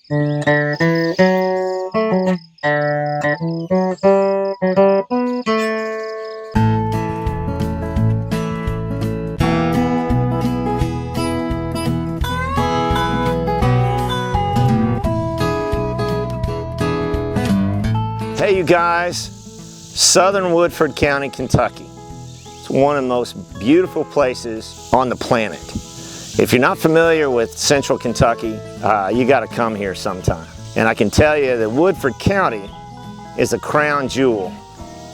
Hey you guys, southern Woodford County, Kentucky. It's one of the most beautiful places on the planet. If you're not familiar with central Kentucky, you got to come here sometime. And I can tell you that Woodford County is a crown jewel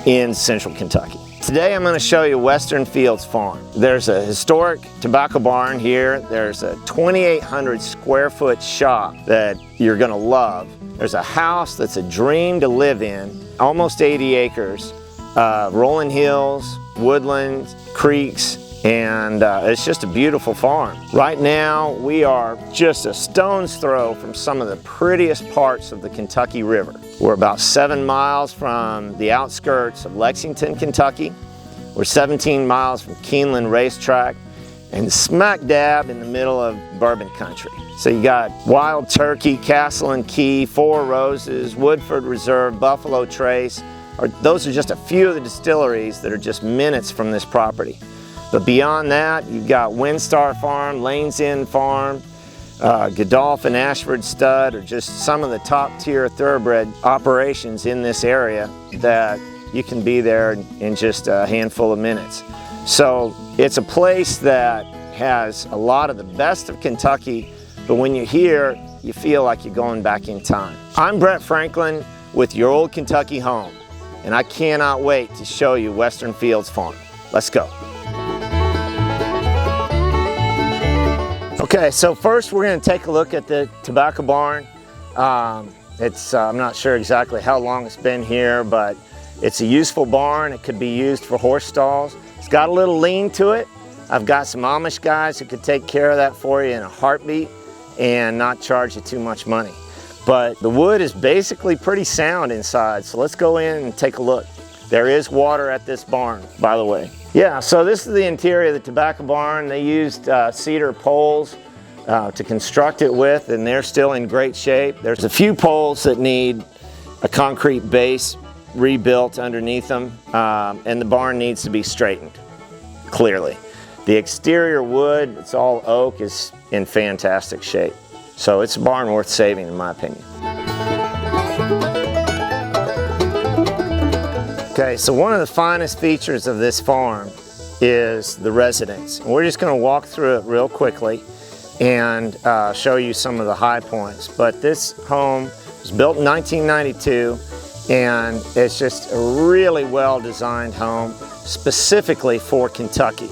in central Kentucky. Today I'm going to show you Western Fields Farm. There's a historic tobacco barn here. There's a 2,800 square foot shop that you're going to love. There's a house that's a dream to live in, almost 80 acres, rolling hills, woodlands, creeks, and it's just a beautiful farm. Right now we are just a stone's throw from some of the prettiest parts of the Kentucky River. We're about 7 miles from the outskirts of Lexington, Kentucky. We're 17 miles from Keeneland Racetrack, and smack dab in the middle of bourbon country. So you got Wild Turkey, Castle and Key, Four Roses, Woodford Reserve, Buffalo Trace. Those are just a few of the distilleries that are just minutes from this property. But beyond that, you've got Windstar Farm, Lanes End Farm, Godolphin, Ashford Stud, or just some of the top tier thoroughbred operations in this area that you can be there in just a handful of minutes. So it's a place that has a lot of the best of Kentucky, but when you're here, you feel like you're going back in time. I'm Brett Franklin with Your Old Kentucky Home, and I cannot wait to show you Western Fields Farm. Let's go. Okay, so first we're going to take a look at the tobacco barn. I'm not sure exactly how long it's been here, but it's a useful barn. It could be used for horse stalls. It's got a little lean to it. I've got some Amish guys who could take care of that for you in a heartbeat and not charge you too much money. But the wood is basically pretty sound inside, so let's go in and take a look. There is water at this barn, by the way. Yeah, so this is the interior of the tobacco barn. They used cedar poles to construct it with, and they're still in great shape. There's a few poles that need a concrete base rebuilt underneath them, and the barn needs to be straightened, clearly. The exterior wood, it's all oak, is in fantastic shape. So it's a barn worth saving, in my opinion. Okay, so one of the finest features of this farm is the residence. And we're just going to walk through it real quickly and show you some of the high points. But this home was built in 1992, and it's just a really well-designed home specifically for Kentucky.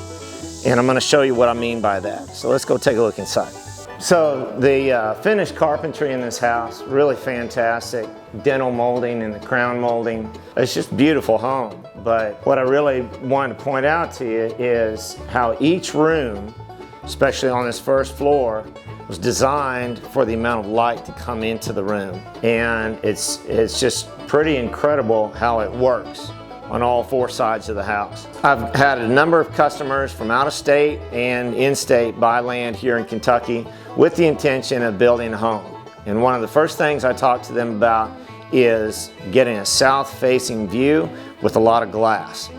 And I'm going to show you what I mean by that. So let's go take a look inside. So the finished carpentry in this house, really fantastic. Dental molding and the crown molding. It's just a beautiful home. But what I really want to point out to you is how each room, especially on this first floor, was designed for the amount of light to come into the room. And it's just pretty incredible how it works on all four sides of the house. I've had a number of customers from out of state and in-state buy land here in Kentucky with the intention of building a home. And one of the first things I talk to them about is getting a south-facing view with a lot of glass.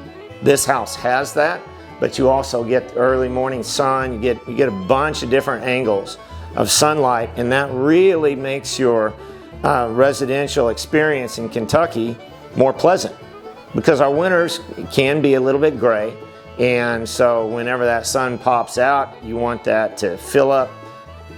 This house has that, but you also get early morning sun, you get a bunch of different angles of sunlight, and that really makes your residential experience in Kentucky more pleasant. Because our winters can be a little bit gray, and so whenever that sun pops out, you want that to fill up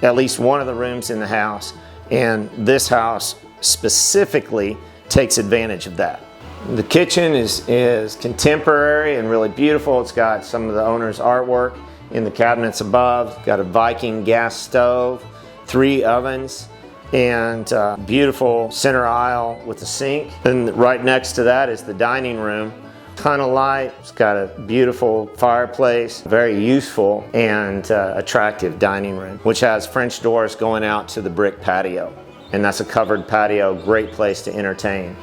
at least one of the rooms in the house, and this house specifically takes advantage of that. The kitchen is contemporary and really beautiful. It's got some of the owner's artwork in the cabinets above. It's got a Viking gas stove, 3 ovens, and beautiful center aisle with a sink. And right next to that is the dining room. Ton of light. It's got a beautiful fireplace, very useful and attractive dining room, which has French doors going out to the brick patio. And that's a covered patio, great place to entertain.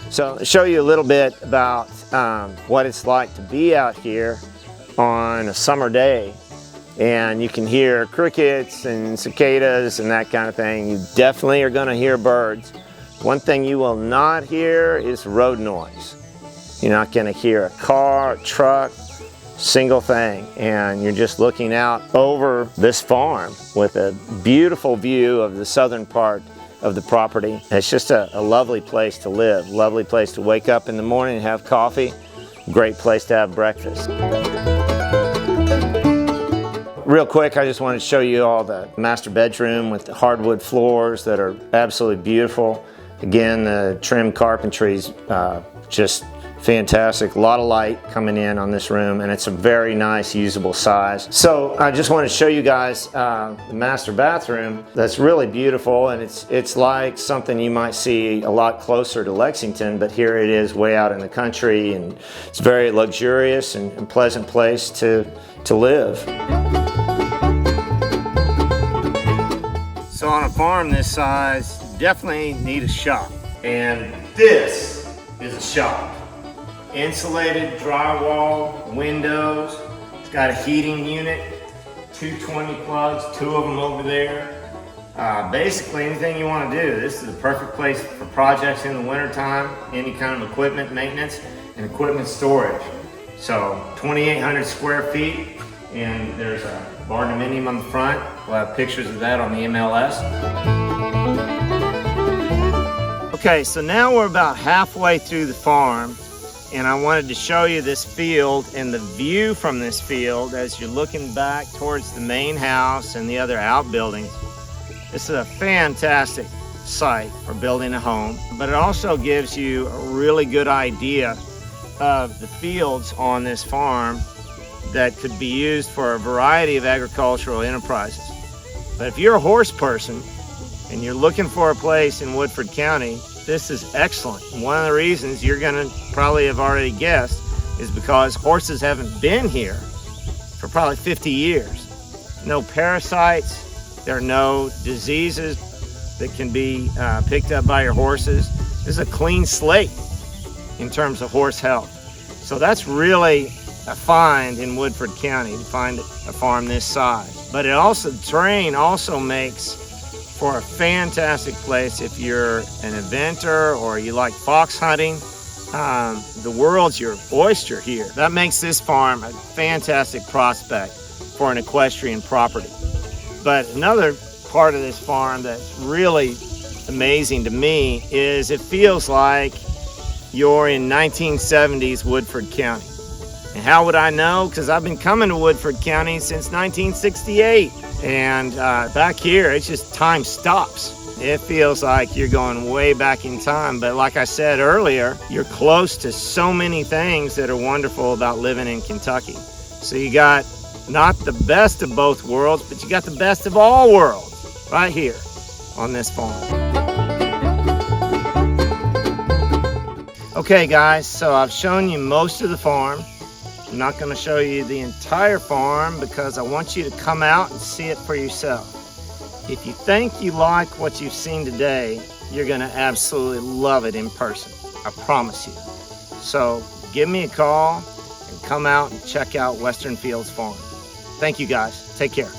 So I'll show you a little bit about what it's like to be out here on a summer day and you can hear crickets and cicadas and that kind of thing. You definitely are going to hear birds. One thing you will not hear is road noise. You're not going to hear a car, a truck, single thing, and you're just looking out over this farm with a beautiful view of the southern part of the property. It's just a lovely place to live, lovely place to wake up in the morning and have coffee, great place to have breakfast. Real quick, I just wanted to show you all the master bedroom with the hardwood floors that are absolutely beautiful. Again, the trim carpentry's just fantastic. A lot of light coming in on this room, and it's a very nice usable size. So I just want to show you guys the master bathroom. That's really beautiful, and it's like something you might see a lot closer to Lexington, but here it is way out in the country, and it's a very luxurious and pleasant place to live. So on a farm this size, you definitely need a shop, and this is a shop. Insulated drywall, windows, it's got a heating unit, 220 plugs, 2 of them over there. Basically anything you want to do, this is the perfect place for projects in the wintertime, any kind of equipment maintenance and equipment storage. So 2,800 square feet, and there's a barndominium on the front. We'll have pictures of that on the MLS. Okay, so now we're about halfway through the farm, and I wanted to show you this field and the view from this field as you're looking back towards the main house and the other outbuildings. This is a fantastic site for building a home, but it also gives you a really good idea of the fields on this farm that could be used for a variety of agricultural enterprises. But if you're a horse person and you're looking for a place in Woodford County, this is excellent. One of the reasons you're going to probably have already guessed is because horses haven't been here for probably 50 years. No parasites, there are no diseases that can be picked up by your horses. This is a clean slate in terms of horse health. So that's really a find in Woodford County to find a farm this size. But it also, the terrain also makes for a fantastic place if you're an eventer or you like fox hunting. The world's your oyster here. That makes this farm a fantastic prospect for an equestrian property. But another part of this farm that's really amazing to me is it feels like you're in 1970s Woodford County. And how would I know? Because I've been coming to Woodford County since 1968. And back here, it's just time stops. It feels like you're going way back in time. But like I said earlier, you're close to so many things that are wonderful about living in Kentucky. So you got not the best of both worlds, but you got the best of all worlds right here on this farm. Okay guys, so I've shown you most of the farm. I'm not going to show you the entire farm because I want you to come out and see it for yourself. If you think you like what you've seen today, you're going to absolutely love it in person. I promise you. So give me a call and come out and check out Western Fields Farm. Thank you guys. Take care.